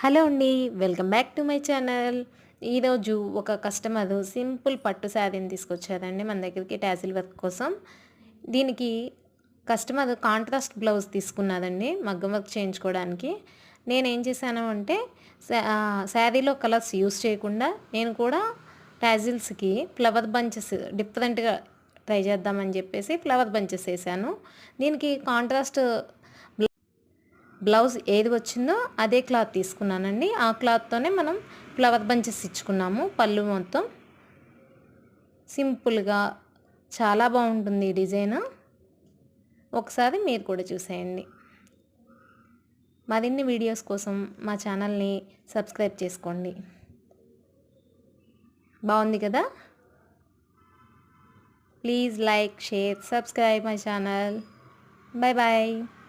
Hello అండి. Welcome back to my channel. ఈరోజు ఒక కస్టమరు సింపుల్ పట్టు శారీని తీసుకొచ్చారండి మన దగ్గరికి టాజిల్ వర్క్ కోసం. దీనికి కస్టమర్ కాంట్రాస్ట్ బ్లౌజ్ తీసుకున్నారండి మగ్గం వర్క్ చేయించుకోవడానికి. నేనేం చేశాను అంటే శారీలో కలర్స్ యూస్ చేయకుండా నేను కూడా టాజిల్స్కి ఫ్లవర్ బంచెస్ డిఫరెంట్గా ట్రై చేద్దామని చెప్పేసి ఫ్లవర్ బంచెస్ వేసాను. దీనికి కాంట్రాస్ట్ బ్లౌజ్ ఏది వచ్చిందో అదే క్లాత్ తీసుకున్నానండి. ఆ క్లాత్తోనే మనం ఫ్లవర్ బంచెస్ ఇచ్చుకున్నాము. పళ్ళు మొత్తం సింపుల్గా చాలా బాగుంటుంది ఈ డిజైన్. ఒకసారి మీరు కూడా చూసేయండి. మరిన్ని వీడియోస్ కోసం మా ఛానల్ని సబ్స్క్రైబ్ చేసుకోండి. బాగుంది కదా? Please like, share, subscribe my channel. Bye bye.